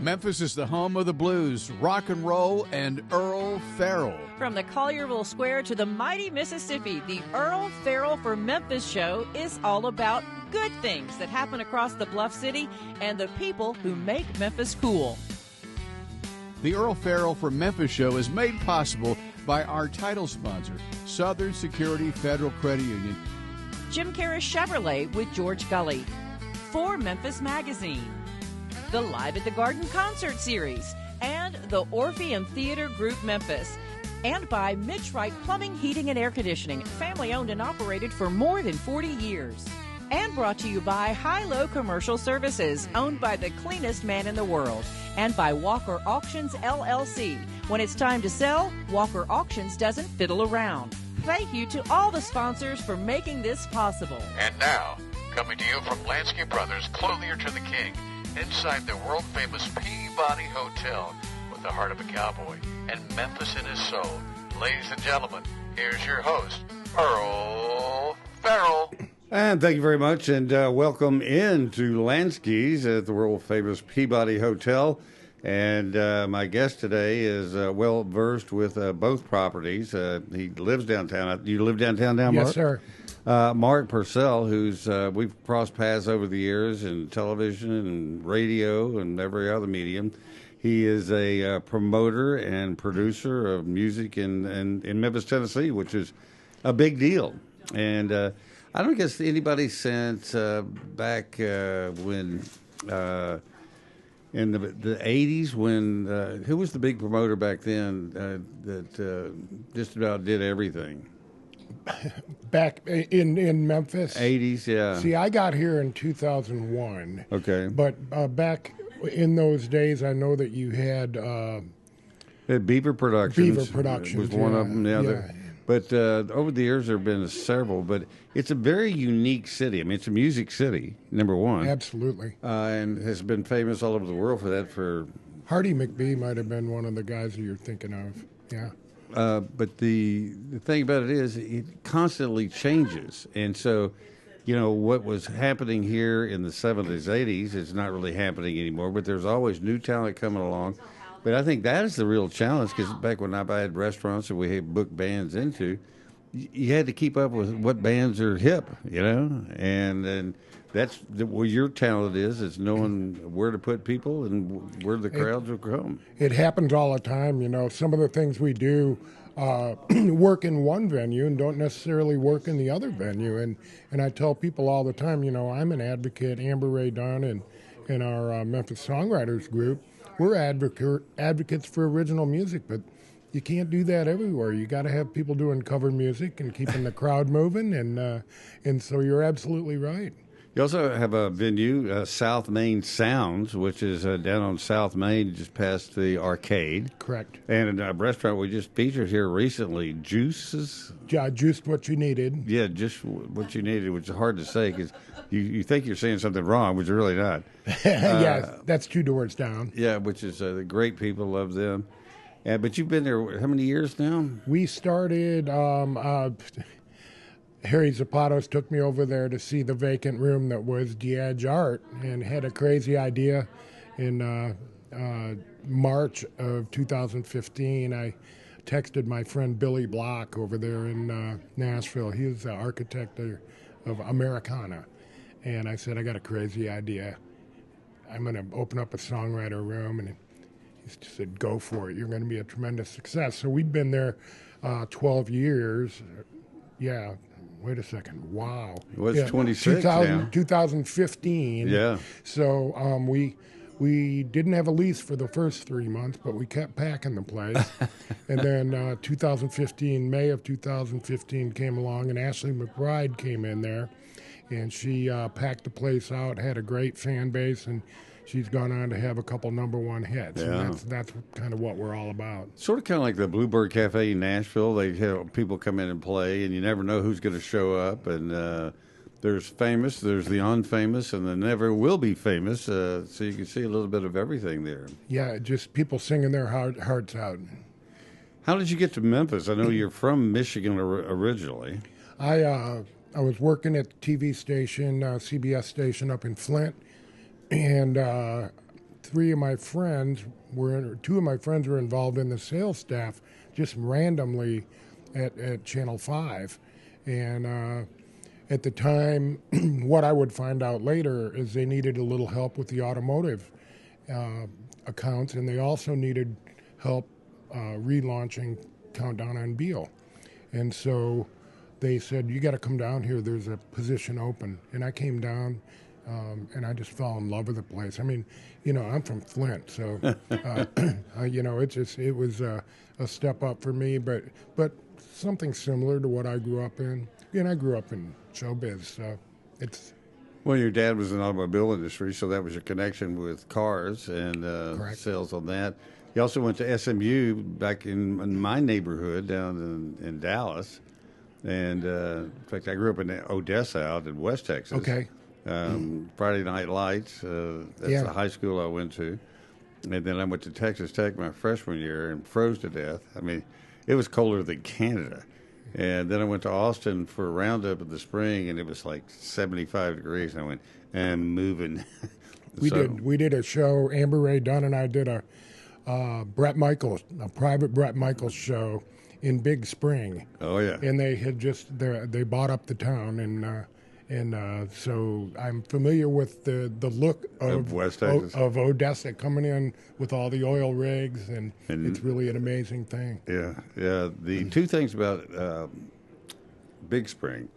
Memphis is the home of the blues, rock and roll, and Earle Farrell. From the Collierville Square to the mighty Mississippi, the Earle Farrell for Memphis show is all about good things that happen across the Bluff City and the people who make Memphis cool. The Earle Farrell for Memphis show is made possible by our title sponsor, Southern Security Federal Credit Union, Jim Karras Chevrolet with George Gully, For Memphis Magazine, the Live at the Garden concert series, and the Orpheum Theater Group Memphis, and by Mitch Wright Plumbing, Heating, and Air Conditioning, family owned and operated for more than 40 years. And brought to you by High-Low Commercial Services, owned by the cleanest man in the world, and by Walker Auctions, LLC. When it's time to sell, Walker Auctions doesn't fiddle around. Thank you to all the sponsors for making this possible. And now, coming to you from Lansky Brothers, Clothier to the King, inside the world-famous Peabody Hotel with the heart of a cowboy and Memphis in his soul. Ladies and gentlemen, here's your host, Earle Farrell. And thank you very much, and welcome into Lansky's at the world-famous Peabody Hotel. And my guest today is well-versed with both properties. He lives downtown. You live downtown now, Mark? Yes, sir. Mark Parsell, who's we've crossed paths over the years in television and radio and every other medium. He is a promoter and producer of music in Memphis, Tennessee, which is a big deal. And I don't guess anybody since back when in the 80s when who was the big promoter back then that just about did everything? Back in Memphis? 80s, yeah. See, I got here in 2001. Okay. But back in those days, I know that you had... Beaver Productions. Beaver Productions, was one yeah, of them. yeah. But over the years, there have been several. But it's a very unique city. I mean, it's a music city, number one. Absolutely. And has been famous all over the world for that for... Hardy McBee might have been one of the guys that you're thinking of, yeah. But the thing about it is it constantly changes. And so, you know, what was happening here in the 70s, 80s is not really happening anymore. But there's always new talent coming along. But I think that is the real challenge, because back when I had restaurants and we had booked bands into, you had to keep up with what bands are hip, you know? And that's where your talent is knowing where to put people and where the crowds will come. It happens all the time, you know. Some of the things we do work in one venue and don't necessarily work in the other venue. And I tell people all the time, you know, I'm an advocate, Amber Ray Dunn and our Memphis Songwriters group. We're advocates for original music, but you can't do that everywhere. You got to have people doing cover music and keeping the crowd moving, and so you're absolutely right. You also have a venue, South Main Sounds, which is down on South Main, just past the arcade. Correct. And a restaurant we just featured here recently, Juices. Yeah, juiced what you needed. Yeah, just what you needed, which is hard to say because you think you're saying something wrong, which you're really not. Yeah, that's 2 doors down. Yeah, which is the great people, love them. But you've been there how many years now? We started... Harry Zapatos took me over there to see the vacant room that was Diage Art and had a crazy idea in March of 2015. I texted my friend Billy Block over there in Nashville. He's the architect of Americana. And I said, I got a crazy idea. I'm going to open up a songwriter room. And he said, go for it. You're going to be a tremendous success. So we'd been there 12 years. Yeah. Wait a second. Wow. Well, it's 26 now. 2015. Yeah. So we didn't have a lease for the first 3 months, but we kept packing the place. And then 2015, May of 2015 came along, and Ashley McBride came in there, and she packed the place out, had a great fan base, and she's gone on to have a couple #1 hits. Yeah. And that's kind of what we're all about. Sort of kind of like the Bluebird Cafe in Nashville. They have people come in and play, and you never know who's going to show up. And there's famous, there's the unfamous, and the never will be famous. So you can see a little bit of everything there. Yeah, just people singing their hearts out. How did you get to Memphis? I know you're from Michigan originally. I was working at the TV station, CBS station up in Flint. And two of my friends were involved in the sales staff just randomly at Channel 5. And at the time, what I would find out later is they needed a little help with the automotive accounts, and they also needed help relaunching Countdown on Beale. And so they said, you got to come down here, there's a position open. And I came down, and I just fell in love with the place. I mean, I'm from Flint, so, it was a step up for me, but something similar to what I grew up in. And I grew up in showbiz, so it's... Well, your dad was in the automobile industry, so that was your connection with cars and sales on that. You also went to SMU back in my neighborhood down in Dallas. And, in fact, I grew up in Odessa out in West Texas. Okay. Friday Night Lights, that's the high school I went to. And then I went to Texas Tech my freshman year and froze to death. I mean, it was colder than Canada. And then I went to Austin for a roundup in the spring, and it was like 75 degrees. And I went, I'm moving. We did a show. Amber Ray Dunn and I did a private Brett Michaels show in Big Spring. Oh yeah. And they had they bought up the town, and so I'm familiar with the look of West Texas, of Odessa coming in with all the oil rigs, and it's really an amazing thing. Yeah. The two things about Big Spring.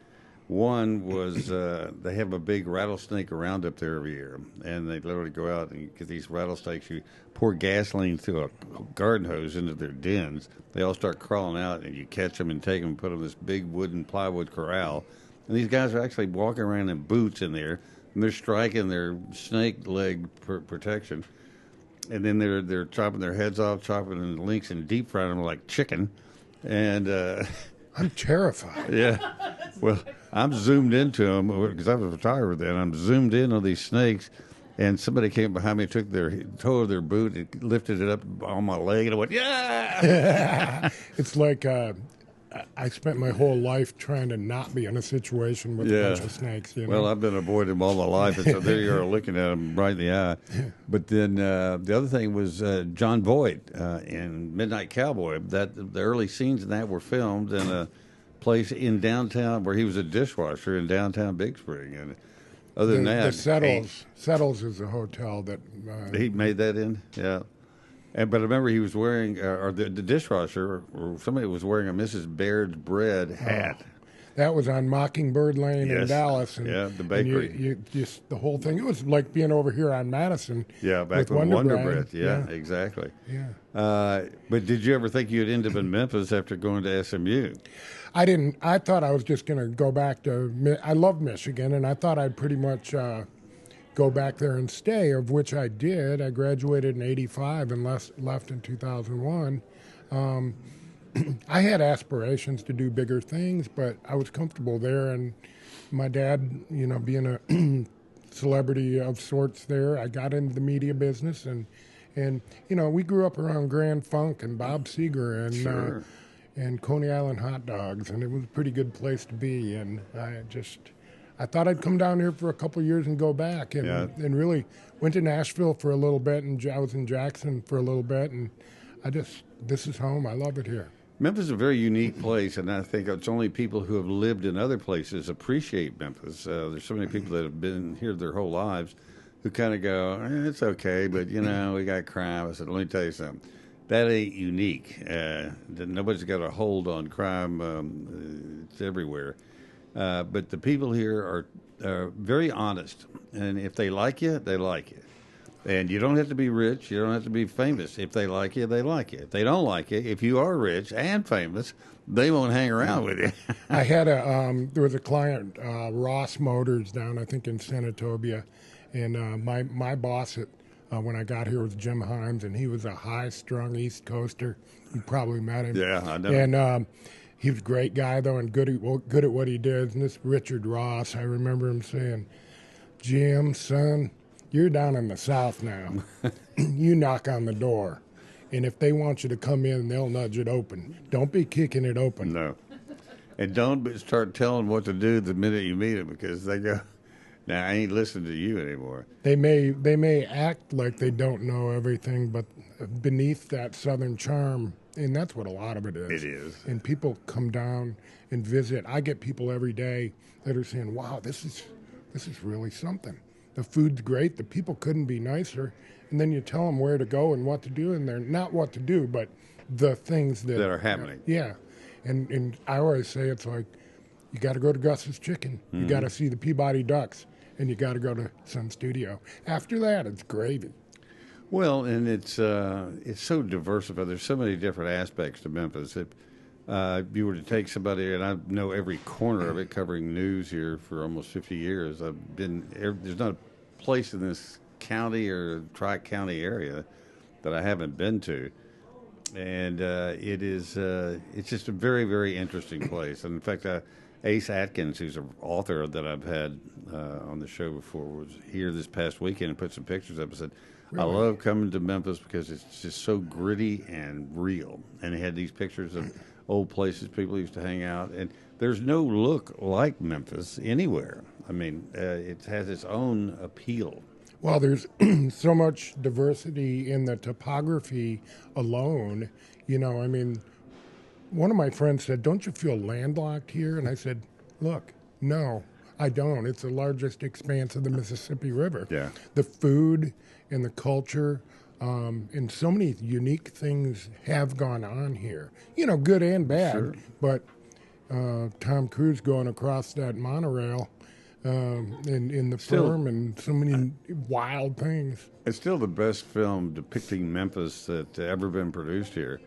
One was they have a big rattlesnake roundup there every year, and they literally go out and get these rattlesnakes. You pour gasoline through a garden hose into their dens. They all start crawling out, and you catch them and take them and put them in this big wooden plywood corral. And these guys are actually walking around in boots in there, and they're striking their snake leg protection. And then they're chopping their heads off, chopping the links, and deep frying them like chicken. And I'm terrified. Yeah. Well, I'm zoomed into them because I was a photographer then. I'm zoomed in on these snakes, and somebody came behind me, took their toe of their boot, and lifted it up on my leg, and I went, yeah! It's like I spent my whole life trying to not be in a situation with a bunch of snakes. Well, I've been avoiding them all my life, and so there you are looking at them right in the eye. But then the other thing was John Boyd in Midnight Cowboy. The early scenes in that were filmed in a place in downtown where he was a dishwasher in downtown Big Spring. And other than that, the Settles is a hotel that he made that in. Yeah. But I remember he was wearing, or the dishwasher, or somebody was wearing a Mrs. Baird's Bread hat. That was on Mockingbird Lane in Dallas. And, the bakery. And you just the whole thing. It was like being over here on Madison. Yeah, back with Wonder Bread. Yeah, exactly. Yeah. But did you ever think you'd end up in Memphis after going to SMU? I didn't. I thought I was just going to go back to. I love Michigan, and I thought I'd pretty much go back there and stay, of which I did. I graduated in '85 and left in 2001. I had aspirations to do bigger things, but I was comfortable there. And my dad, being a celebrity of sorts there, I got into the media business, and we grew up around Grand Funk and Bob Seger and and Coney Island hot dogs, and it was a pretty good place to be. And I thought I'd come down here for a couple of years and go back, and really went to Nashville for a little bit, and I was in Jackson for a little bit, and this is home. I love it here. Memphis is a very unique place, and I think it's only people who have lived in other places appreciate Memphis. There's so many people that have been here their whole lives who kind of go, it's okay, but, we got crime. I said, let me tell you something. That ain't unique. Nobody's got a hold on crime. It's everywhere. But the people here are very honest, and if they like you, they like you. And you don't have to be rich. You don't have to be famous. If they like you, they like you. If they don't like you, if you are rich and famous, they won't hang around with you. I had there was a client, Ross Motors, down I think in Senatobia, and my boss when I got here was Jim Himes, and he was a high-strung East Coaster. You probably met him. Yeah, I know. And he was a great guy, though, and good at what he did. And this Richard Ross, I remember him saying, Jim, son, you're down in the South now. You knock on the door. And if they want you to come in, they'll nudge it open. Don't be kicking it open. No. And don't start telling what to do the minute you meet them, because they go, Now I ain't listening to you anymore. They may act like they don't know everything, but beneath that Southern charm, and that's what a lot of it is. It is. And people come down and visit. I get people every day that are saying, "Wow, this is really something. The food's great. The people couldn't be nicer." And then you tell them where to go and what to do, and they're not what to do, but the things that are happening. Yeah, and I always say it's like you got to go to Gus's Chicken. Mm-hmm. You got to see the Peabody Ducks. And you got to go to Sun Studio. After that, it's gravy. Well, and it's so diversified. There's so many different aspects to Memphis. If you were to take somebody, and I know every corner of it, covering news here for almost 50 years. There's not a place in this county or tri-county area that I haven't been to, and it's just a very, very interesting place. And in fact, Ace Atkins, who's an author that I've had on the show before, was here this past weekend and put some pictures up and said, really? I love coming to Memphis because it's just so gritty and real. And he had these pictures of old places people used to hang out. And there's no look like Memphis anywhere. I mean, it has its own appeal. Well, there's so much diversity in the topography alone. You know, I mean, one of my friends said, "Don't you feel landlocked here?" And I said, "Look, no, I don't. It's the largest expanse of the Mississippi River. Yeah. The food and the culture and so many unique things have gone on here. You know, good and bad. Sure. But Tom Cruise going across that monorail in the firm and so many wild things. It's still the best film depicting Memphis that's ever been produced here.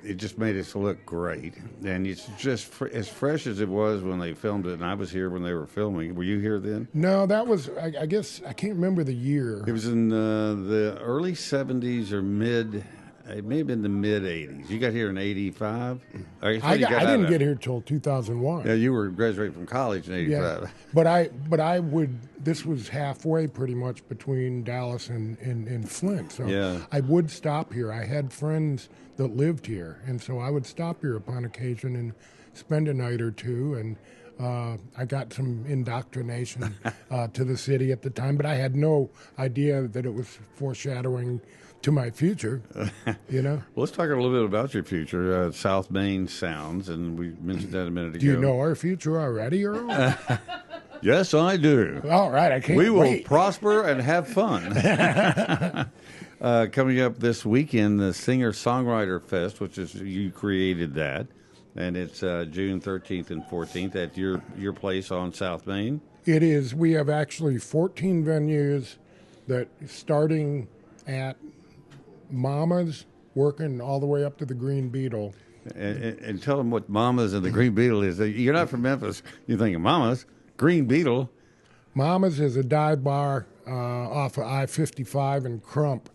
It just made us look great, and it's just as fresh as it was when they filmed it. And I was here when they were filming. Were you here then? No, that was I guess I can't remember the year. It was in the early '70s or mid. It may have been the mid '80s. You got here in '85. I didn't get here till 2001. Yeah, you were graduating from college in '85. Yeah, but I would. This was halfway, pretty much, between Dallas and Flint. So yeah. I would stop here. I had friends that lived here, and so I would stop here upon occasion and spend a night or two. And I got some indoctrination to the city at the time, but I had no idea that it was foreshadowing to my future, you know. Well, let's talk a little bit about your future. South Main Sounds, and we mentioned that a minute ago. Do you know our future already, Earl? Yes, I do. All right, I can't wait. We will wait. prosper and have fun. Coming up this weekend, the Singer-Songwriter Fest, which is, you created that, and it's June 13th and 14th at your place on South Main. It is. We have actually 14 venues that, starting at Mama's, working all the way up to the Green Beetle. And tell them what Mama's and the Green Beetle is. You're not from Memphis. You're thinking Mama's, Green Beetle. Mama's is a dive bar off of I-55 in Crump.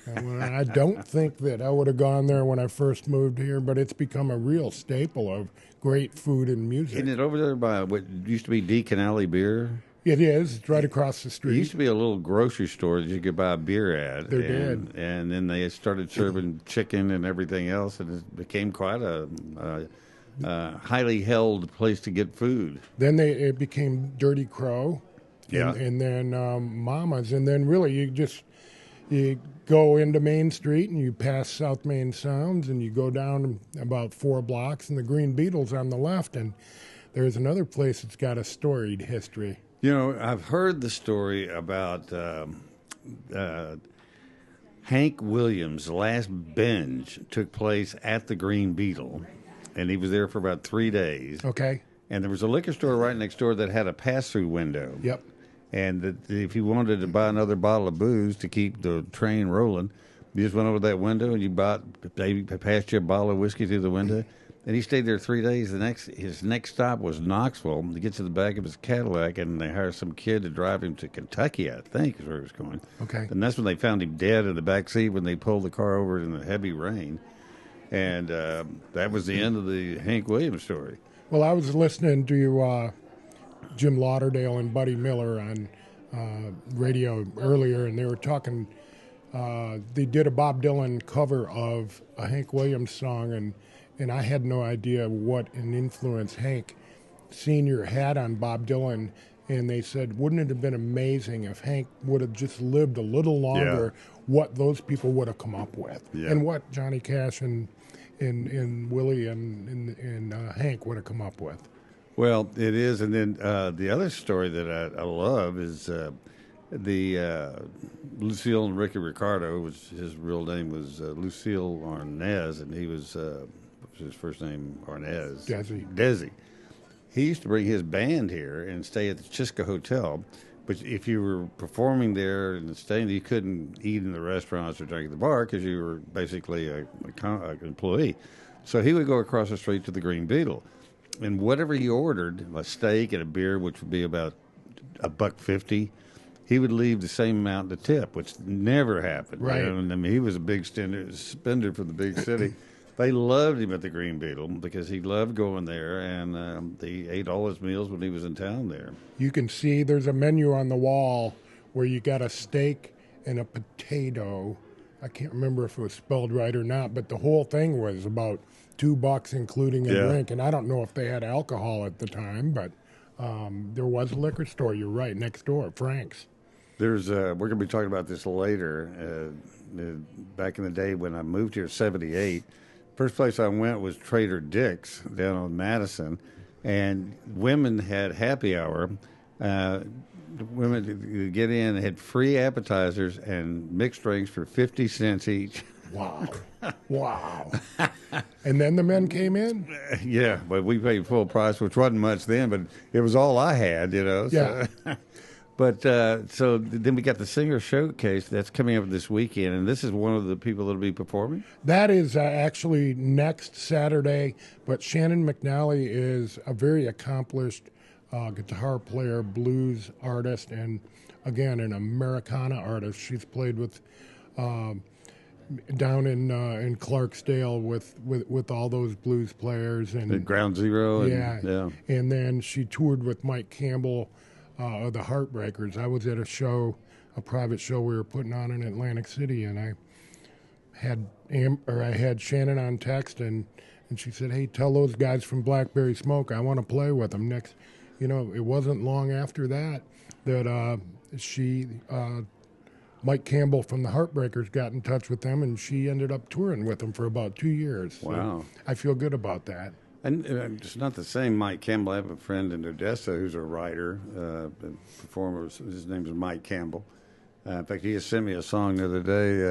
And I don't think that I would have gone there when I first moved here, but it's become a real staple of great food and music. Isn't it over there by what used to be Deacon Alley Beer? It is. It's right across the street. It used to be a little grocery store that you could buy beer at. There did. And then they started serving chicken and everything else, and it became quite a highly held place to get food. Then it became Dirty Crow. Yeah. And then Mama's. And then really you go into Main Street and you pass South Main Sounds and you go down about 4 blocks and the Green Beetle's on the left. And there's another place that's got a storied history. You know, I've heard the story about Hank Williams' last binge took place at the Green Beetle, and he was there for about 3 days. Okay. And there was a liquor store right next door that had a pass-through window. Yep. And if you wanted to buy another bottle of booze to keep the train rolling, you just went over that window and they passed you a bottle of whiskey through the window. And he stayed there 3 days. His next stop was Knoxville. He gets to the back of his Cadillac, and they hire some kid to drive him to Kentucky, I think, is where he was going. Okay. And that's when they found him dead in the back seat when they pulled the car over in the heavy rain. And that was the end of the Hank Williams story. Well, I was listening to Jim Lauderdale and Buddy Miller on radio earlier, and they were talking. They did a Bob Dylan cover of a Hank Williams song, and I had no idea what an influence Hank Sr. had on Bob Dylan. and they said, wouldn't it have been amazing if Hank would have just lived a little longer, what those people would have come up with, and what Johnny Cash and Willie and Hank would have come up with. Well, it is, and then the other story that I love is the Lucille and Ricky Ricardo. His real name was Lucille Arnaz, and he was his first name Arnaz. Desi. He used to bring his band here and stay at the Chisca Hotel. But if you were performing there and staying, you couldn't eat in the restaurants or drink at the bar because you were basically an employee. So he would go across the street to the Green Beetle, and whatever he ordered, a steak and a beer, which would be about $1.50, he would leave the same amount to tip, which never happened. Right. You know? And I mean, he was a big spender for the big city. They loved him at the Green Beetle because he loved going there, and he ate all his meals when he was in town there. You can see there's a menu on the wall where you got a steak and a potato. I can't remember if it was spelled right or not, but the whole thing was about $2 including a drink. And I don't know if they had alcohol at the time, but there was a liquor store, you're right, next door, Frank's. There's we're going to be talking about this later. Back in the day when I moved here, 1978, first place I went was Trader Dick's down on Madison, and women had happy hour. Women could get in, had free appetizers and mixed drinks for 50 cents each. Wow. Wow. And then the men came in? Yeah, but we paid full price, which wasn't much then, but it was all I had, you know. Yeah. So. But so then we got the Singer Showcase that's coming up this weekend, and this is one of the people that will be performing? That is actually next Saturday, but Shannon McNally is a very accomplished guitar player, blues artist, and again, an Americana artist. She's played with down in Clarksdale with all those blues players. And at Ground Zero. Yeah. And then she toured with Mike Campbell, the Heartbreakers. I was at a private show we were putting on in Atlantic City, and I had Shannon on text, and she said, "Hey, tell those guys from Blackberry Smoke I want to play with them next." You know, it wasn't long after that Mike Campbell from the Heartbreakers got in touch with them, and she ended up touring with them for about 2 years. Wow. So I feel good about that. And it's not the same Mike Campbell. I have a friend in Odessa who's a writer, performer. His name is Mike Campbell. In fact, he has sent me a song the other day.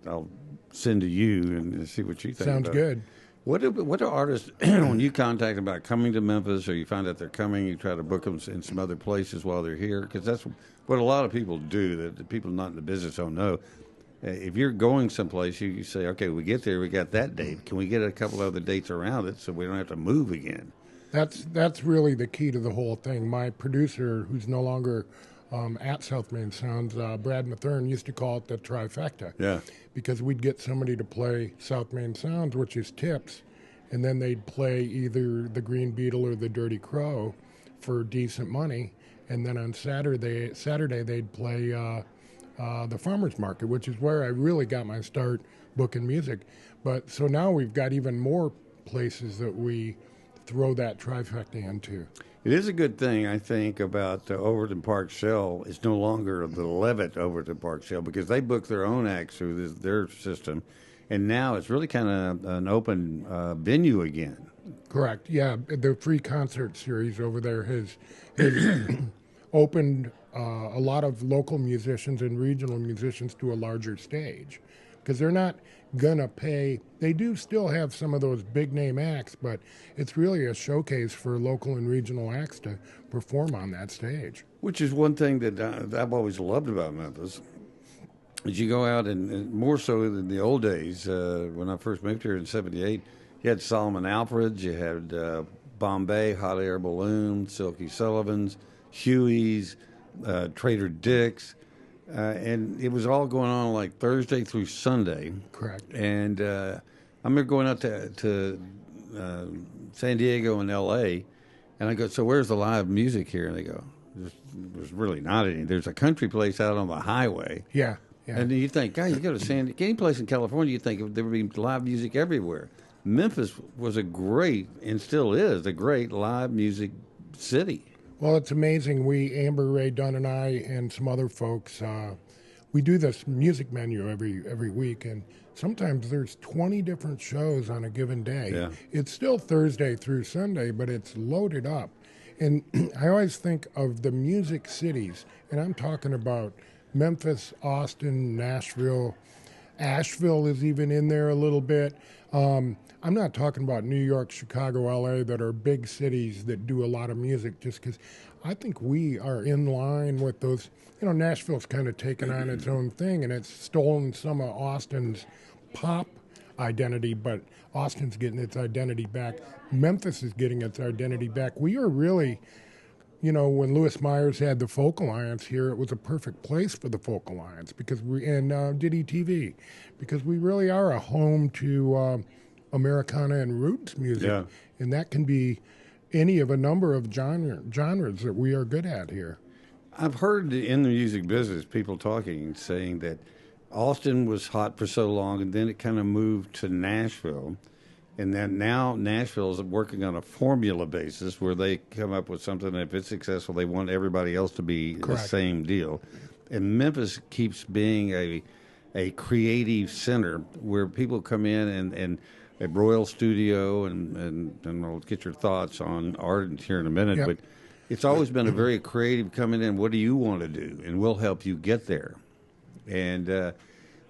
I'll send to you and see what you think. Sounds about good. What are artists, when you contact them about coming to Memphis, or you find out they're coming, you try to book them in some other places while they're here? Because that's what a lot of people do, that the people not in the business don't know. If you're going someplace, you say, okay, we get there, we got that date. Can we get a couple other dates around it so we don't have to move again? That's really the key to the whole thing. My producer, who's no longer at South Main Sounds, Brad Mathern, used to call it the trifecta. Yeah. Because we'd get somebody to play South Main Sounds, which is tips, and then they'd play either the Green Beetle or the Dirty Crow for decent money, and then on Saturday they'd play the Farmers Market, which is where I really got my start booking music. But so now we've got even more places that we throw that trifecta into. It is a good thing, I think, about Overton Park Shell. It's no longer the Levitt Overton Park Shell because they book their own acts through their system, and now it's really kind of an open venue again. Correct. Yeah, the free concert series over there has opened a lot of local musicians and regional musicians to a larger stage, because they're not gonna pay. They do still have some of those big name acts, but it's really a showcase for local and regional acts to perform on that stage. Which is one thing that I've always loved about Memphis. Is you go out and more so than the old days when I first moved here in '78. You had Solomon Alfred's, you had Bombay, Hot Air Balloon, Silky Sullivan's, Huey's, Trader Dick's. And it was all going on like Thursday through Sunday. Correct. And I remember going out to San Diego and L.A., and I go, so where's the live music here? And they go, there's really not any. There's a country place out on the highway. Yeah. And then you think, God, you go to any place in California, you think there would be live music everywhere. Memphis was a great, and still is, a great live music city. Well, it's amazing. Amber Ray Dunn and I and some other folks, we do this music menu every week, and sometimes there's 20 different shows on a given day. Yeah. It's still Thursday through Sunday, but it's loaded up. And I always think of the music cities, and I'm talking about Memphis, Austin, Nashville. Asheville is even in there a little bit. I'm not talking about New York, Chicago, LA, that are big cities that do a lot of music, just because I think we are in line with those. Nashville's kind of taken on its own thing, and it's stolen some of Austin's pop identity, but Austin's getting its identity back. Memphis is getting its identity back. We are really, when Lewis Myers had the Folk Alliance here, it was a perfect place for the Folk Alliance and Diddy TV, because we really are a home to Americana and roots music, Yeah. and that can be any of a number of genres that we are good at here. I've heard in the music business people saying that Austin was hot for so long, and then it kind of moved to Nashville, and then now Nashville is working on a formula basis where they come up with something, and if it's successful, they want everybody else to be Correct. the same deal. And Memphis keeps being a creative center where people come in and a Royal Studio, and I'll get your thoughts on art here in a minute, Yep. but it's always been a very creative coming in. What do you want to do? And we'll help you get there. And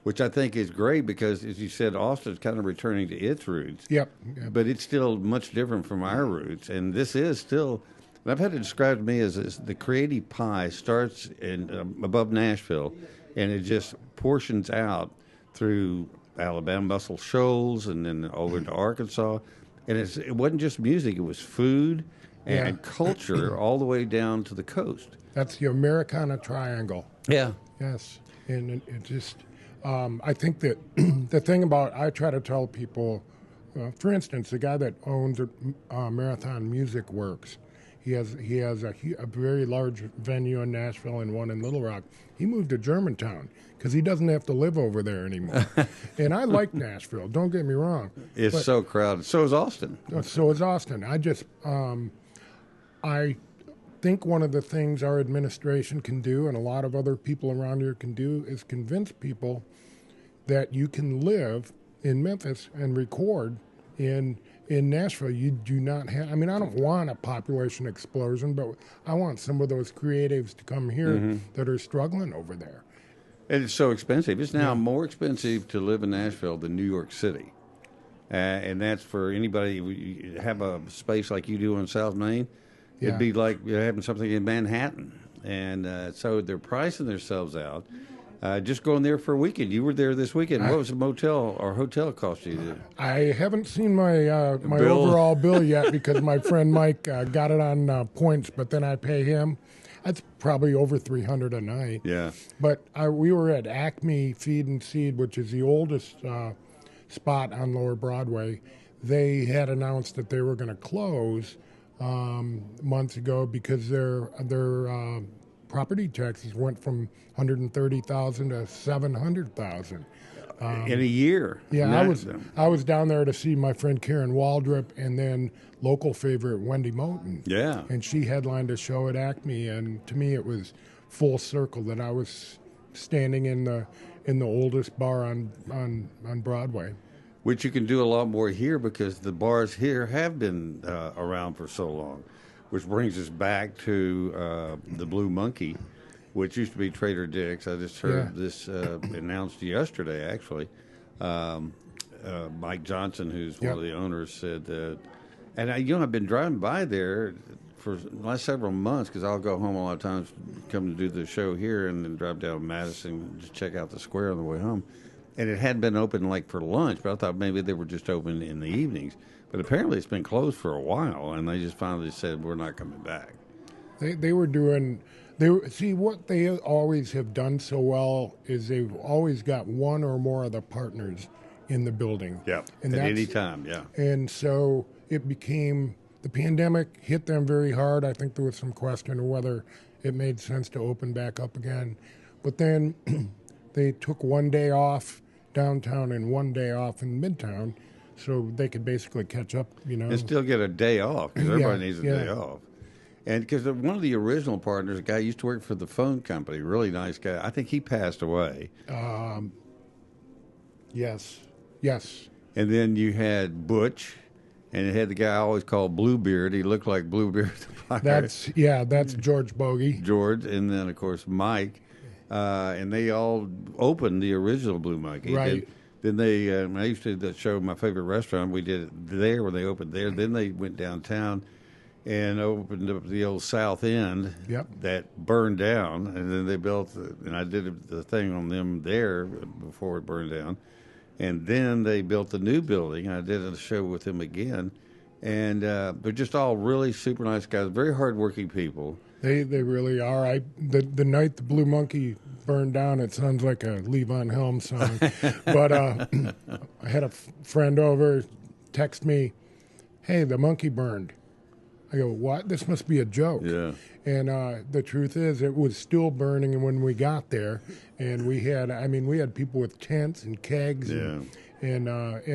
which I think is great because, as you said, Austin's kind of returning to its roots. Yep. But it's still much different from our roots. And this is still, and I've had it described to me as the creative pie starts above Nashville, and it just portions out through Alabama, Muscle Shoals, and then over to Arkansas. And it wasn't just music; it was food and culture all the way down to the coast. That's the Americana Triangle. Yeah. Yes, and it just, I think that the thing about, I try to tell people, for instance, the guy that owns Marathon Music Works, he has a very large venue in Nashville and one in Little Rock. He moved to Germantown because he doesn't have to live over there anymore. And I like Nashville, don't get me wrong. It's so crowded. So is Austin. So is Austin. I think one of the things our administration can do, and a lot of other people around here can do, is convince people that you can live in Memphis and record in Nashville. You do not have, I don't want a population explosion, but I want some of those creatives to come here that are struggling over there. And it's so expensive. It's now more expensive to live in Nashville than New York City. And that's for anybody. You have a space like you do in South Main, it'd be like having something in Manhattan. And so they're pricing themselves out. Just going there for a weekend. You were there this weekend. What was the motel or hotel cost you? I haven't seen my bill? overall bill yet because my friend Mike got it on points, but then I pay him. That's probably over $300 a night. Yeah. But we were at Acme Feed and Seed, which is the oldest spot on Lower Broadway. They had announced that they were going to close months ago because their property taxes went from $130,000 to $700,000 in a year. Yeah, I was down there to see my friend Karen Waldrop and then local favorite Wendy Moten. Yeah, and she headlined a show at Acme, and to me it was full circle that I was standing in the oldest bar on Broadway. Which you can do a lot more here because the bars here have been around for so long. Which brings us back to the Blue Monkey, which used to be Trader Dick's. I just heard this announced yesterday, actually. Mike Johnson, who's one of the owners, said that. And I've been driving by there for the last several months because I'll go home a lot of times, come to do the show here, and then drive down Madison and just check out the square on the way home. And it hadn't been open like for lunch, but I thought maybe they were just open in the evenings. But apparently it's been closed for a while, and they just finally said, we're not coming back. They were doing... See, what they always have done so well is they've always got one or more of the partners in the building. Yeah, at any time, yeah. And so it became... The pandemic hit them very hard. I think there was some question of whether it made sense to open back up again. But then they took one day off downtown and one day off in Midtown, so they could basically catch up, And still get a day off, because everybody needs a day off. And because one of the original partners, a guy used to work for the phone company, really nice guy. I think he passed away. Yes. And then you had Butch, and it had the guy I always called Bluebeard. He looked like Bluebeard the pirate. That's George Bogey. George, and then of course Mike, and they all opened the original Blue Monkey. Right. Then they, I used to show my favorite restaurant. We did it there when they opened there. Then they went downtown and opened up the old South End. Yep. That burned down, and then they built, and I did the thing on them there before it burned down. And then they built the new building. I did a show with them again. And they're just all really super nice guys, very hardworking people. They really are. The night the Blue Monkey burned down, it sounds like a Levon Helm song. But I had a friend over text me, "Hey, the monkey burned." I go, "What? This must be a joke." Yeah. And the truth is, it was still burning when we got there, and we had people with tents and kegs, Yeah. and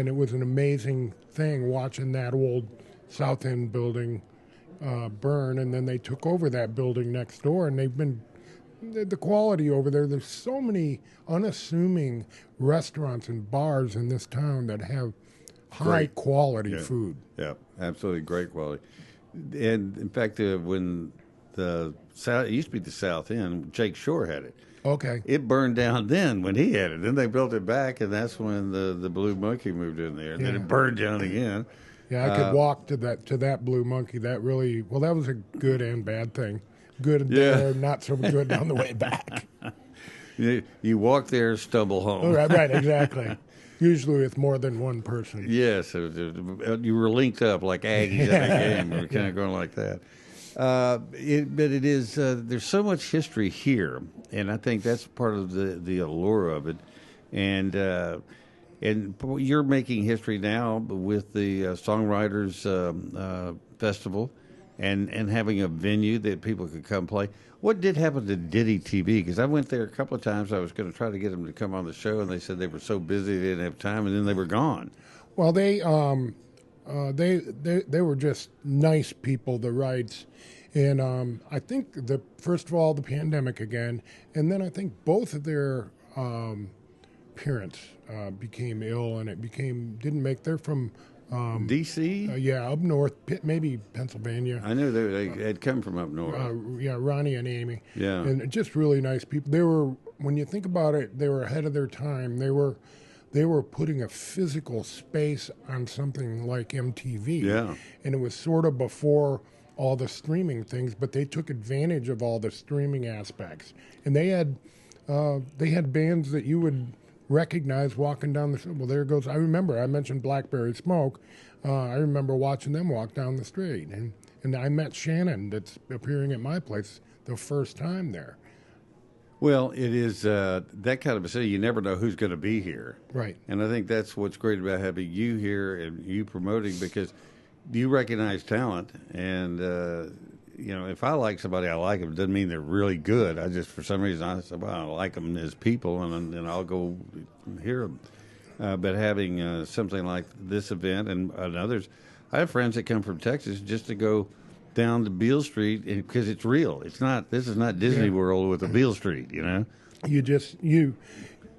it was an amazing thing watching that old South End building burn, and then they took over that building next door, and they've been the quality over there. There's so many unassuming restaurants and bars in this town that have high quality food. Yeah, absolutely great quality. And in fact, when the South, it used to be the South End, Jake Shore had it. Okay. It burned down then when he had it. Then they built it back, and that's when the Blue Monkey moved in there. And then it burned down again. Yeah, I could walk to that Blue Monkey. That was a good and bad thing. Good there, not so good on the way back. You walk there, stumble home. Oh, right, exactly. Usually with more than one person. Yes, you were linked up like Aggies at a game. We were kind of going like that. But it is, there's so much history here, and I think that's part of the allure of it. And you're making history now with the Songwriters Festival and having a venue that people could come play. What did happen to Diddy TV? Because I went there a couple of times. I was going to try to get them to come on the show, and they said they were so busy they didn't have time, and then they were gone. Well, they were just nice people, the Wrights. And I think, first of all, the pandemic again, and then I think both of their parents became ill, and didn't make. They're from D.C.? Up north, maybe Pennsylvania. I knew they had come from up north. Ronnie and Amy. Yeah. And just really nice people. They were, when you think about it, they were ahead of their time. They were putting a physical space on something like MTV. Yeah. And it was sort of before all the streaming things, but they took advantage of all the streaming aspects. And they had bands that you would recognize walking down the street. Well, there goes, I remember, I mentioned Blackberry Smoke. I remember watching them walk down the street. And I met Shannon, that's appearing at my place the first time there. Well, it is that kind of a city. You never know who's going to be here. Right. And I think that's what's great about having you here and you promoting, because you recognize talent. And, if I like somebody, I like them. It doesn't mean they're really good. I just, for some reason, I said, well, I like them as people, and I'll go hear them. But having something like this event and others, I have friends that come from Texas just to go down to Beale Street because it's real. It's not. This is not Disney World with a Beale Street.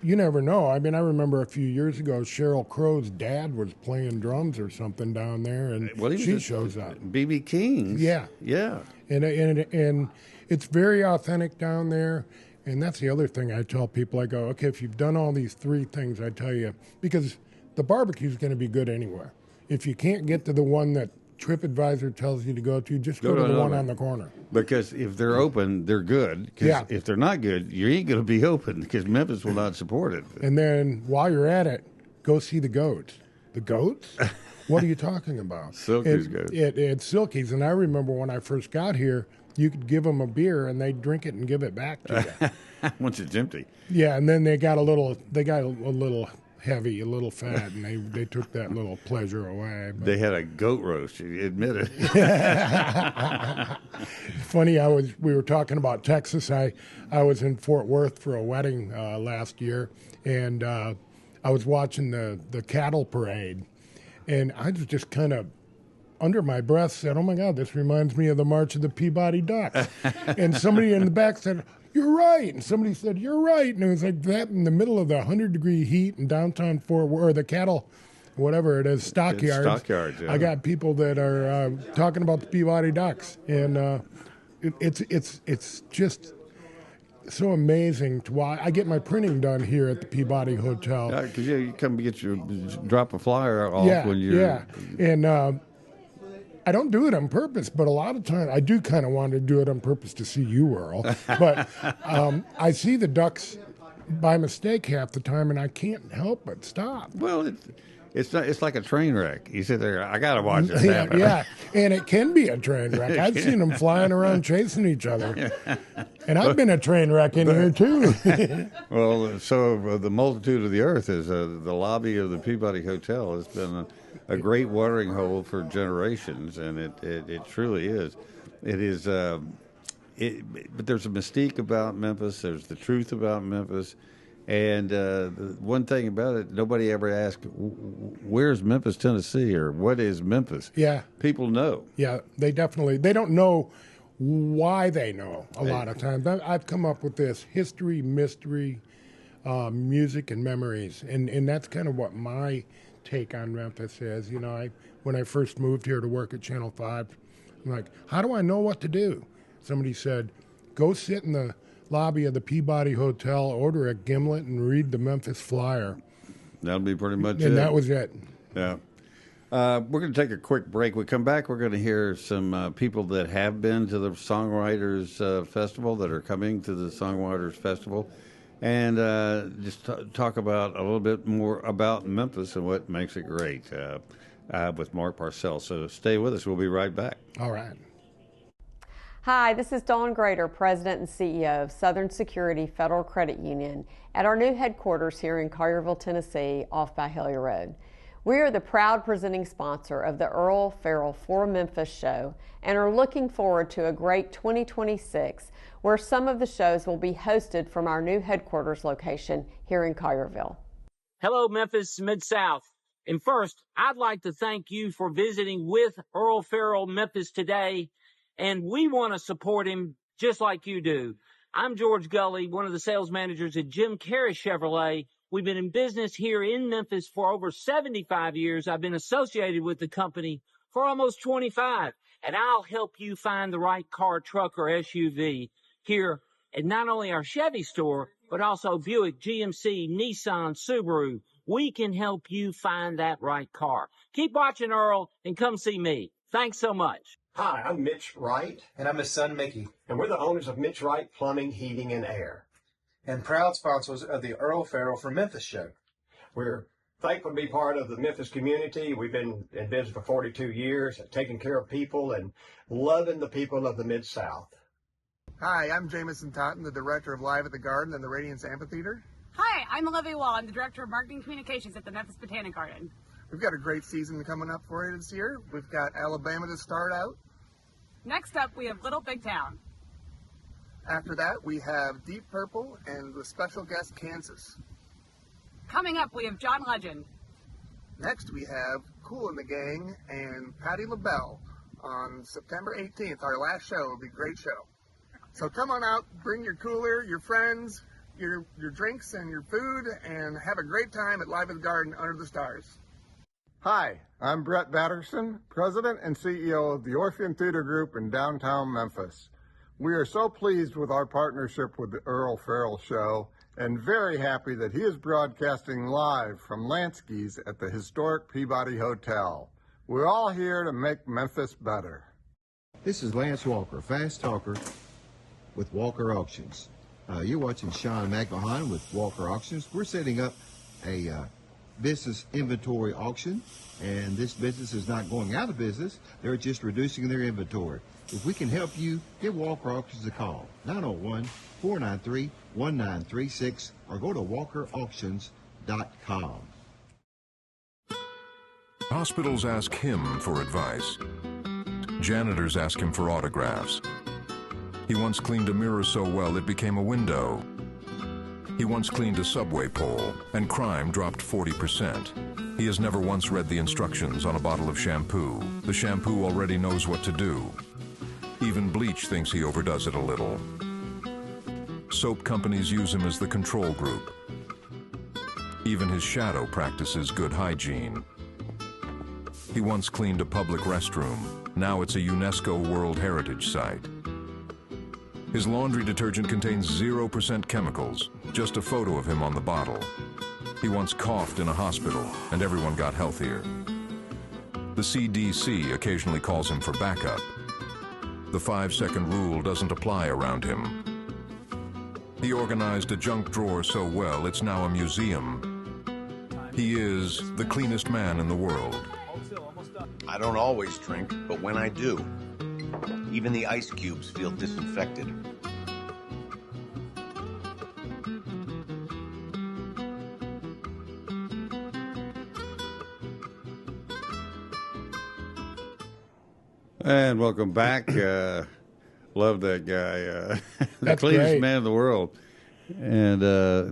You never know. I mean, I remember a few years ago, Sheryl Crow's dad was playing drums or something down there, and she shows up. B.B. King. Yeah. And it's very authentic down there. And that's the other thing I tell people. I go, okay, if you've done all these three things, I tell you, because the barbecue is going to be good anywhere. If you can't get to the one that TripAdvisor tells you to go to, just go to the one on the corner. Because if they're open, they're good. Because if they're not good, you ain't going to be open because Memphis will not support it. And then while you're at it, go see the goats. The goats? What are you talking about? Silky's goats. It's Silky's. And I remember when I first got here, you could give them a beer and they'd drink it and give it back to you. Once it's empty. Yeah, and then they got a little heavy, a little fat, and they took that little pleasure away. But. They had a goat roast, you admit it. Funny, we were talking about Texas. I was in Fort Worth for a wedding last year, and I was watching the cattle parade, and I was just kind of under my breath said, "Oh my God, this reminds me of the March of the Peabody Ducks." And somebody in the back said, "You're right." And somebody said, "You're right." And it was like that in the middle of the 100-degree heat in downtown Fort Worth, or the cattle, whatever it is, stockyards. Stockyards, yeah. I got people that are talking about the Peabody Ducks, and it's just so amazing to watch. I get my printing done here at the Peabody Hotel. Yeah, because you come get drop a flyer off when you're... Yeah, and I don't do it on purpose, but a lot of times I do kind of want to do it on purpose to see you, Earl. But I see the Ducks by mistake half the time, and I can't help but stop. Well, it's like a train wreck. You sit there, I got to watch it happen. Yeah, and it can be a train wreck. I've seen them flying around chasing each other. And I've been a train wreck in here, too. Well, so the multitude of the earth is the lobby of the Peabody Hotel has been a great watering hole for generations, and it truly is. It is, but there's a mystique about Memphis. There's the truth about Memphis. And the one thing about it, nobody ever asked, where's Memphis, Tennessee, or what is Memphis? Yeah. People know. Yeah, they don't know why they know a lot of times. I've come up with this history, mystery, music, and memories. And that's kind of what my take on Memphis is. You know, when I first moved here to work at Channel 5, I'm like, how do I know what to do? Somebody said, go sit in the lobby of the Peabody Hotel, order a gimlet, and read the Memphis Flyer. That'll be pretty much it. And that was it. Yeah. We're going to take a quick break. We come back, we're going to hear some people that have been to the Songwriters Festival, that are coming to the Songwriters Festival, and just talk about a little bit more about Memphis and what makes it great with Mark Parsell. So stay with us. We'll be right back. All right. Hi, this is Dawn Grader, President and CEO of Southern Security Federal Credit Union at our new headquarters here in Collierville, Tennessee, off by Hillier Road. We are the proud presenting sponsor of the Earle Farrell For Memphis show and are looking forward to a great 2026 where some of the shows will be hosted from our new headquarters location here in Collierville. Hello, Memphis Mid-South. And first, I'd like to thank you for visiting with Earle Farrell Memphis today. And we want to support him just like you do. I'm George Gully, one of the sales managers at Jim Carey Chevrolet. We've been in business here in Memphis for over 75 years. I've been associated with the company for almost 25. And I'll help you find the right car, truck, or SUV here at not only our Chevy store, but also Buick, GMC, Nissan, Subaru. We can help you find that right car. Keep watching, Earl, and come see me. Thanks so much. Hi, I'm Mitch Wright. And I'm his son, Mickey. And we're the owners of Mitch Wright Plumbing, Heating, and Air. And proud sponsors of the Earle Farrell for Memphis show. We're thankful to be part of the Memphis community. We've been in business for 42 years, taking care of people and loving the people of the Mid-South. Hi, I'm Jamison Totten, the director of Live at the Garden and the Radiance Amphitheater. Hi, I'm Olivia Wall. I'm the director of marketing communications at the Memphis Botanic Garden. We've got a great season coming up for you this year. We've got Alabama to start out. Next up, we have Little Big Town. After that, we have Deep Purple and with special guest Kansas. Coming up, we have John Legend. Next, we have Kool and the Gang and Patti LaBelle on September 18th. Our last show will be a great show. So come on out, bring your cooler, your friends, your drinks and your food, and have a great time at Live at the Garden under the stars. Hi, I'm Brett Batterson, President and CEO of the Orpheum Theater Group in downtown Memphis. We are so pleased with our partnership with the Earle Farrell Show and very happy that he is broadcasting live from Lansky's at the historic Peabody Hotel. We're all here to make Memphis better. This is Lance Walker, Fast Talker with Walker Auctions. You're watching Sean McMahon with Walker Auctions. We're setting up a business inventory auction, and this business is not going out of business. They're just reducing their inventory. If we can help you, give Walker Auctions a call, 901-493-1936, or go to walkerauctions.com. Hospitals ask him for advice. Janitors ask him for autographs. He once cleaned a mirror so well it became a window. He once cleaned a subway pole, and crime dropped 40%. He has never once read the instructions on a bottle of shampoo. The shampoo already knows what to do. Even bleach thinks he overdoes it a little. Soap companies use him as the control group. Even his shadow practices good hygiene. He once cleaned a public restroom. Now it's a UNESCO World Heritage Site. His laundry detergent contains 0% chemicals, just a photo of him on the bottle. He once coughed in a hospital, and everyone got healthier. The CDC occasionally calls him for backup. The 5-second rule doesn't apply around him. He organized a junk drawer so well, it's now a museum. He is the cleanest man in the world. I don't always drink, but when I do, even the ice cubes feel disinfected. And welcome back. Love that guy. The cleanest great. man in the world. And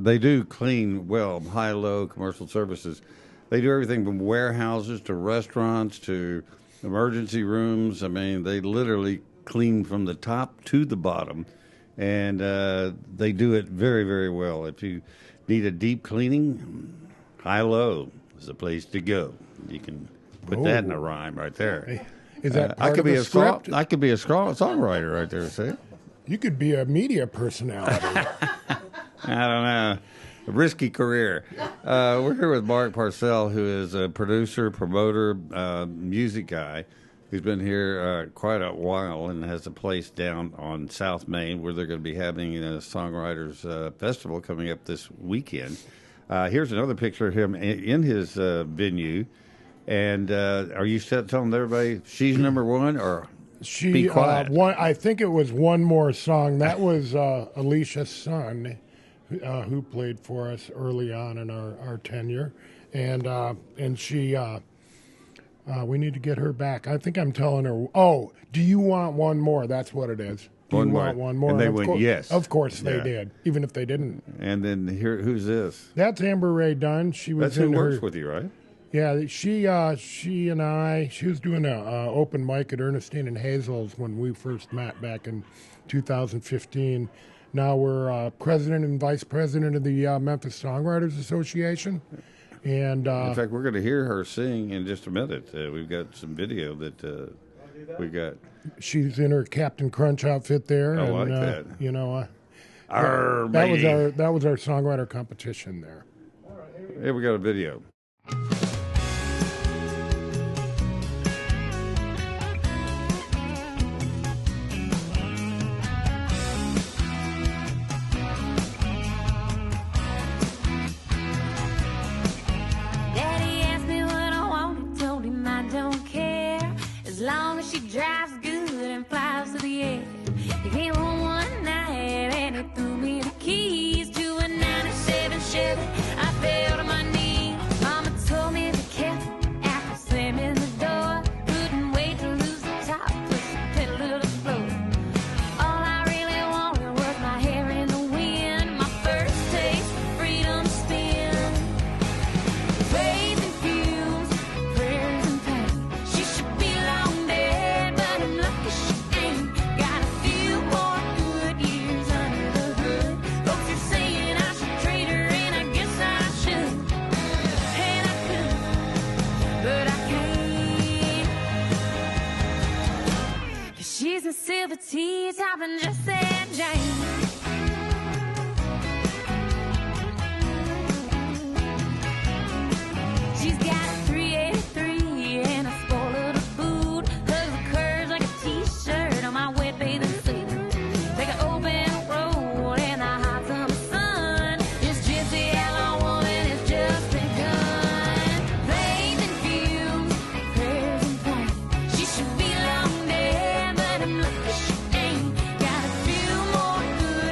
they do clean well, high-low commercial services. They do everything from warehouses to restaurants to emergency rooms. I mean, they literally clean from the top to the bottom. And they do it very, very well. If you need a deep cleaning, high-low is the place to go. You can put that in a rhyme right there. Is that I part could of be the a script? I could be a songwriter right there. See, You could be a media personality. I don't know, a risky career. We're here with Mark Parsell, who is a producer, promoter, music guy. He's been here quite a while and has a place down on South Main where they're going to be having a songwriters festival coming up this weekend. Here's another picture of him in his venue. And are you telling everybody she's number one, or be quiet? I think it was one more song. That was Alicia's son, who played for us early on in our tenure, and she. We need to get her back. I think I'm telling her. Oh, do you want one more? That's what it is. Do you want one more? And they went yes. Of course they did, even if they didn't. And then here, who's this? That's Amber Ray Dunn. She was. That's who works with you, right? Yeah, she and I, she was doing an open mic at Ernestine and Hazel's when we first met back in 2015. Now we're president and vice president of the Memphis Songwriters Association. And in fact, we're going to hear her sing in just a minute. We've got some video that we got. She's in her Captain Crunch outfit there. I and, like that. You know, that was our songwriter competition there. Here we got a video. She drives good and flies to the air. He came home one night and he threw me the keys to a 97 Chevy. I fell to my knees. Mama told me to be careful after slamming the door. Couldn't wait to lose the top, push the pedal to the floor. All I really wanted was my hair in the wind. My first taste of freedom spin. Faith and fumes, prayers and pain. She should be long dead, but I'm lucky she ain't. Got a few more good years under the hood. Folks are saying I should trade her, and I guess I should. And I could, but I can't. 'Cause she's a silver tea topping just that Jane. She's got a 383 and a spoil of the food. Hugs the curves like a t-shirt on my wet bathing suit. Take an open road in the hot summer sun. It's gypsy all I want and it's just begun. Faith and fumes, prayers and pain. She should be long dead, but I'm lucky she ain't. Got a few more good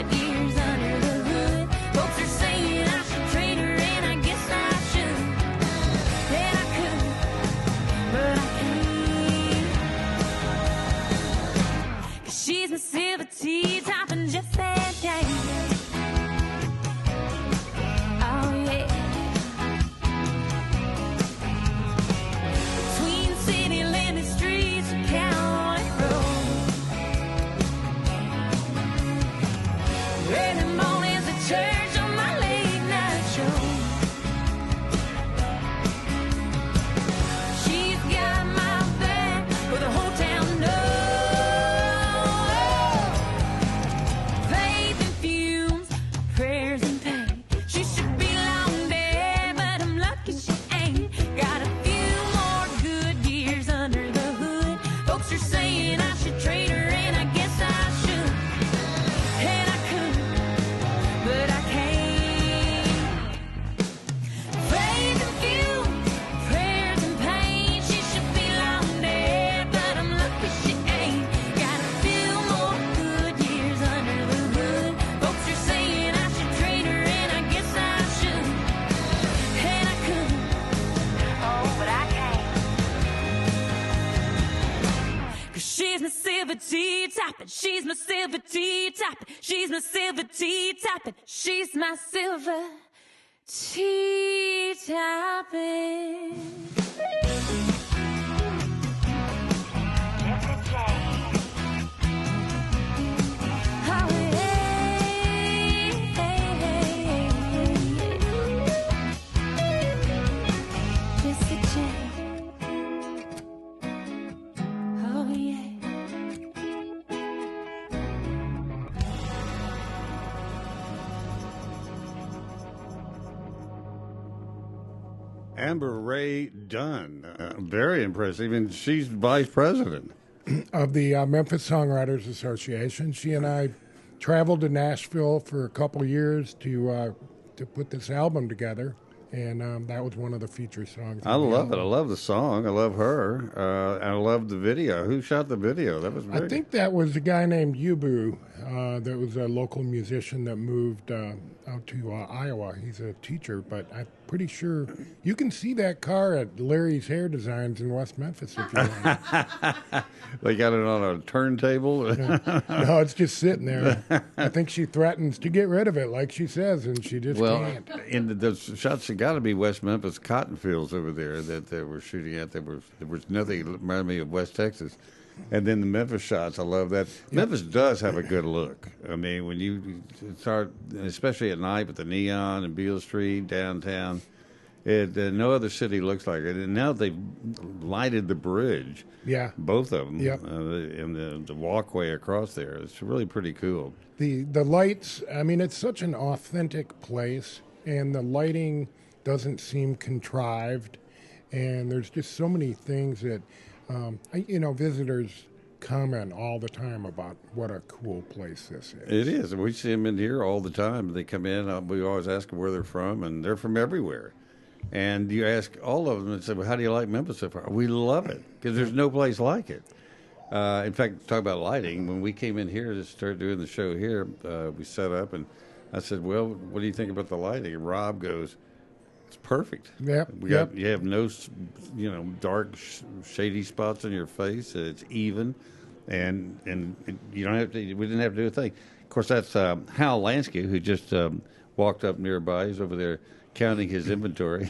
tea topping. She's my silver tea topping. She's my silver tea topping. She's my silver tea topping. Amber Ray Dunn, very impressive, and she's vice president of the Memphis Songwriters Association. She and I traveled to Nashville for a couple years to put this album together, and that was one of the feature songs. I love it. I love the song. I love her. And I love the video. Who shot the video? That was very I think that was a guy named Yubu. That was a local musician that moved out to Iowa. He's a teacher, but I'm pretty sure you can see that car at Larry's Hair Designs in West Memphis if you want. They got it on a turntable? No, it's just sitting there. I think she threatens to get rid of it, like she says, and she just can't. In the shots, it got to be West Memphis cotton fields over there that they were shooting at. There was nothing that reminded me of West Texas. And then the Memphis shots, I love that. Yep. Memphis does have a good look. I mean, when you start, especially at night with the neon and Beale Street, downtown, no other city looks like it. And now they've lighted the bridge. Yeah. Both of them. Yep. And the walkway across there. It's really pretty cool. The lights, I mean, it's such an authentic place, and the lighting doesn't seem contrived. And there's just so many things that... visitors comment all the time about what a cool place this is. It is. We see them in here all the time. They come in. We always ask them where they're from, and they're from everywhere. And you ask all of them and say, well, how do you like Memphis so far? We love it because there's no place like it. In fact, talk about lighting. When we came in here to start doing the show here, we set up, and I said, well, what do you think about the lighting? And Rob goes, it's perfect. Yep. You have no, dark, shady spots on your face. It's even, and you don't have to. We didn't have to do a thing. Of course, that's Hal Lansky, who just walked up nearby. He's over there counting his inventory.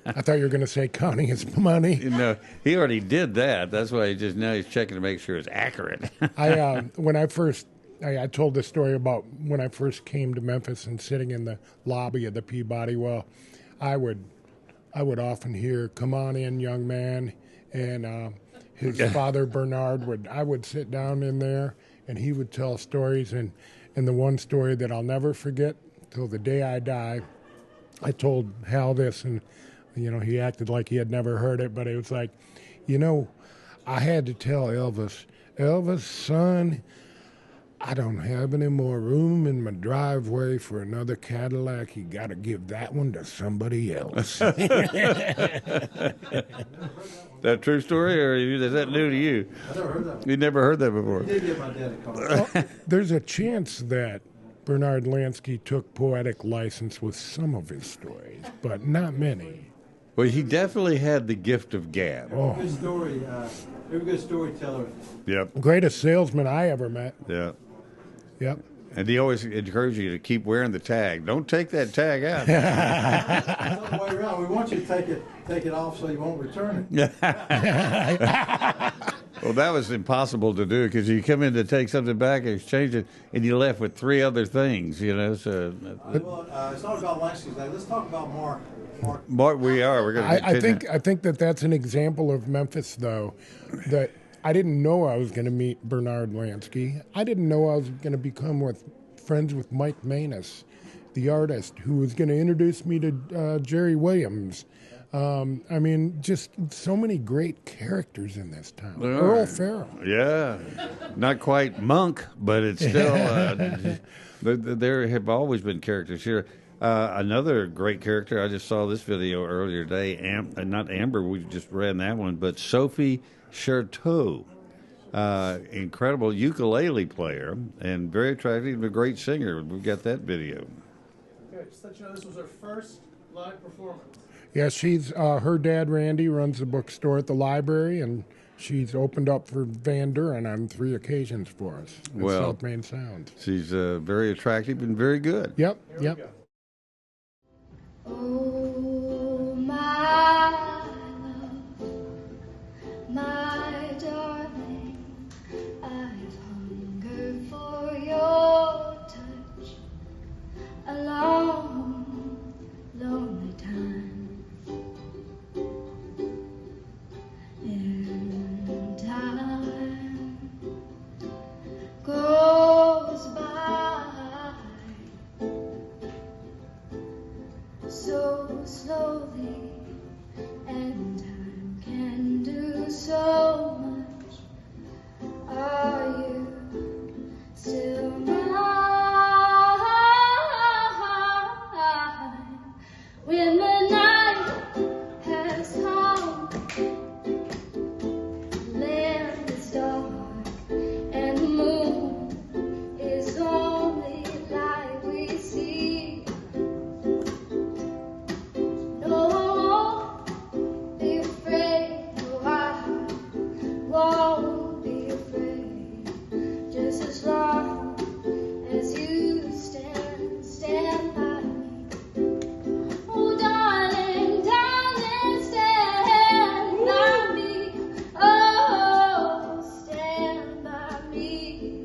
I thought you were going to say counting his money. No, he already did that. That's why now he's checking to make sure it's accurate. I told this story about when I first came to Memphis and sitting in the lobby of the Peabody. Well, I would often hear, "Come on in, young man," and his father Bernard I would sit down in there, and he would tell stories. And the one story that I'll never forget till the day I die, I told Hal this, and he acted like he had never heard it, but it was like, I had to tell Elvis, son, I don't have any more room in my driveway for another Cadillac. You got to give that one to somebody else. That true story, or is that new to you? I never heard that. You never heard that before. I did give my dad a call. Well, there's a chance that Bernard Lansky took poetic license with some of his stories, but not many. Well, he definitely had the gift of gab. Oh. Good story. Very good storyteller. Yep. Greatest salesman I ever met. Yeah. Yep. And he always encouraged you to keep wearing the tag. Don't take that tag out. It's the way around. We want you to take it off so you won't return it. Well, that was impossible to do because you come in to take something back and exchange it, and you're left with three other things, So, it's not about Lansky's Day. Let's talk about Mark. Mark, we are. We're going to. I think that's an example of Memphis, though, that I didn't know I was going to meet Bernard Lansky. I didn't know I was going to become friends with Mike Manus, the artist, who was going to introduce me to Jerry Williams. Just so many great characters in this town. Earle Farrell. Yeah. Not quite Monk, but it's still, there have always been characters here. Another great character, I just saw this video earlier today, not Amber, we just ran that one, but Sophie Cherteau. Incredible ukulele player and very attractive, a great singer. We've got that video. Okay, just to let you know, this was her first live performance. Yeah, she's her dad Randy runs the bookstore at the library, and she's opened up for Van Duren on 3 occasions for us. At South Main Sound. She's very attractive and very good. Yep. Oh, my love, my darling, I've hungered for your touch a long, lonely time. And time goes by so slowly, and time can do so much. Are you still mine? When the night has come, the land is dark, and the moon is only light we see. No, I won't be afraid. No, I won't be afraid. Just as long as you stand by me. Oh, darling, darling, stand by me. Oh, stand by me.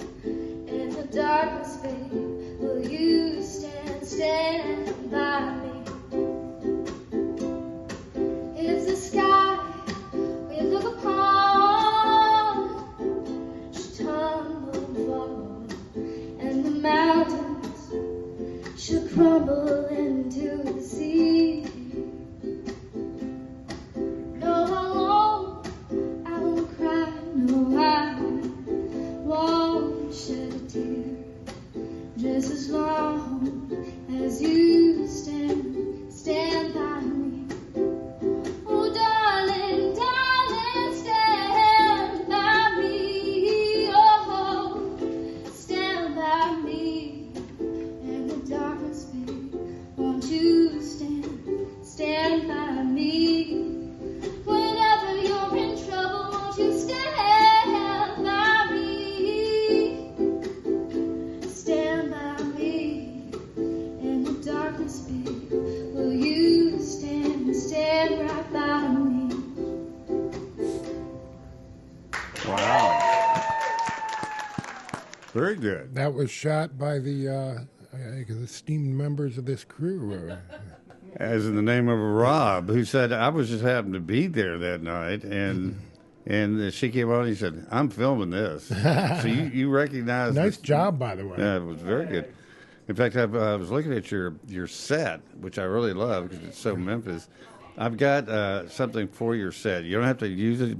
In the darkness, babe, will you stand by me? If the sky we look upon should tumble and fall, and the mountains should crumble into the sea, no, I won't cry, no, I won't shed a tear, just as long as you stand by me. Oh, darling, darling, stand by me. Oh, stand by me. In the darkness, babe, won't you stand by me? Whenever you're in trouble, won't you stand by me? Stand by me. In the darkness, babe, will you stand right by me? Wow. Very good. That was shot by the esteemed members of this crew. As in the name of Rob, who said, I was just happened to be there that night, and she came on and he said, I'm filming this. So you recognize Nice this. job, by the way. Yeah, it was very good. In fact, I was looking at your set, which I really love because it's so Memphis. I've got something for your set. You don't have to use it.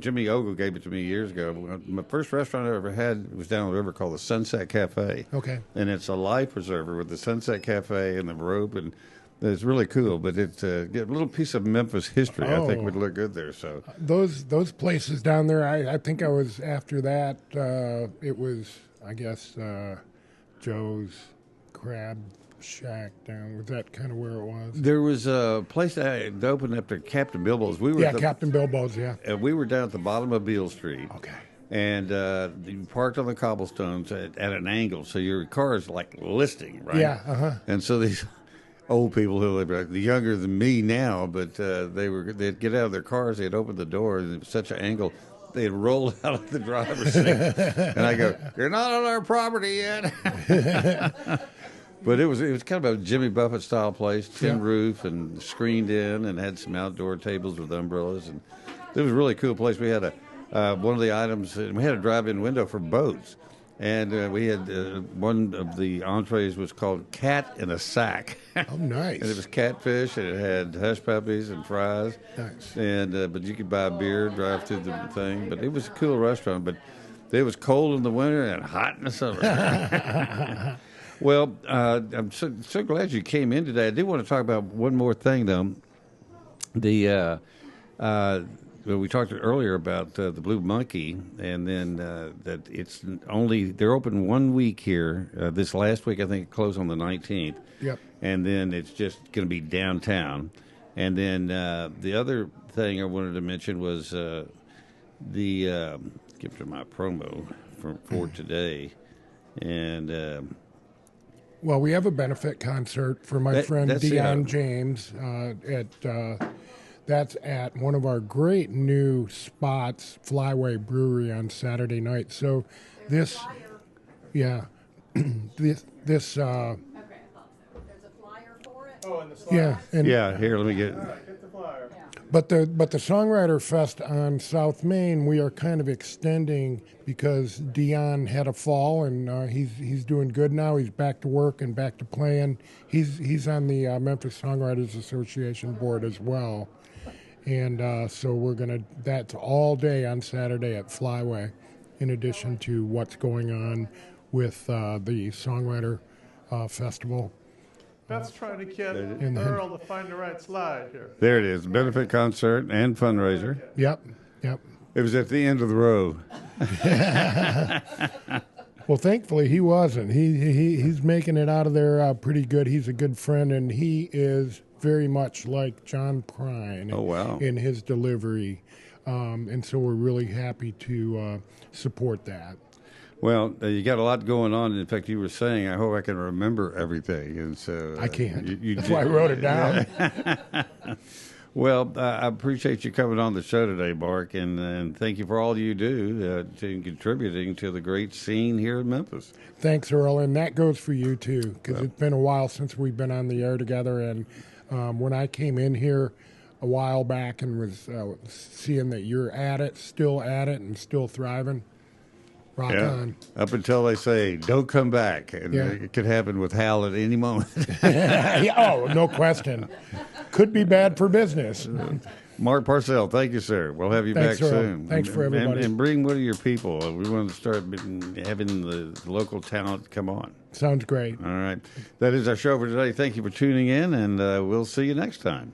Jimmy Ogle gave it to me years ago. My first restaurant I ever had was down the river called the Sunset Cafe. Okay. And it's a life preserver with the Sunset Cafe and the rope, and it's really cool. But it's a little piece of Memphis history I think would look good there. So those places down there, I think I was after that. It was, I guess, Joe's Crab Shack down. Was that kind of where it was? there was a place that opened up to Captain Bilbo's. Captain Bilbo's, yeah. We were down at the bottom of Beale Street. Okay. And you parked on the cobblestones at an angle, so your car is like listing, right? Yeah, uh-huh. And so these old people who were like younger than me now, but they'd get out of their cars, they'd open the door, and it was such an angle, they'd roll out of the driver's seat. And I go, "You're not on our property yet." But it was kind of a Jimmy Buffett style place, tin roof and screened in, and had some outdoor tables with umbrellas, and it was a really cool place. We had one of the items, and we had a drive-in window for boats, and we had one of the entrees was called Cat in a Sack. Oh, nice! And it was catfish, and it had hush puppies and fries. Nice. And but you could buy beer, drive through the thing. But it was a cool restaurant. But it was cold in the winter and hot in the summer. Well, I'm so glad you came in today. I do want to talk about one more thing, though. we talked earlier about the Blue Monkey, and then that it's only they're open 1 week here. This last week, I think it closed on the 19th. Yep. And then it's just going to be downtown. And then the other thing I wanted to mention was give to my promo for today, and. Well, we have a benefit concert for my friend Deion James. That's at one of our great new spots, Flyway Brewery, on Saturday night. So this, yeah, this. Oh, and the Yeah, and here, let me get. Get the flyer. But the Songwriter Fest on South Main, we are kind of extending because Dion had a fall, and he's doing good now. He's back to work and back to playing. He's on the Memphis Songwriters Association board as well, and so that's all day on Saturday at Flyway, in addition to what's going on with the Songwriter Festival. Beth's trying to get Earle to find the right slide here. There it is, benefit concert and fundraiser. Yep. It was at the end of the row. Well, thankfully he wasn't. He's making it out of there pretty good. He's a good friend, and he is very much like John Prine. Oh, wow. In his delivery, and so we're really happy to support that. Well, you got a lot going on. In fact, you were saying, I hope I can remember everything. And so I can't. That's why I wrote it down. Well, I appreciate you coming on the show today, Mark, and thank you for all you do to contributing to the great scene here in Memphis. Thanks, Earle, and that goes for you, too, because it's been a while since we've been on the air together. And when I came in here a while back and was seeing that you're still at it, and still thriving, rock on. Up until they say, don't come back. And it could happen with Hal at any moment. Oh, no question. Could be bad for business. Mark Parsell, thank you, sir. We'll have you back soon. Thanks for everybody. And bring one of your people. We want to start having the local talent come on. Sounds great. All right. That is our show for today. Thank you for tuning in, and we'll see you next time.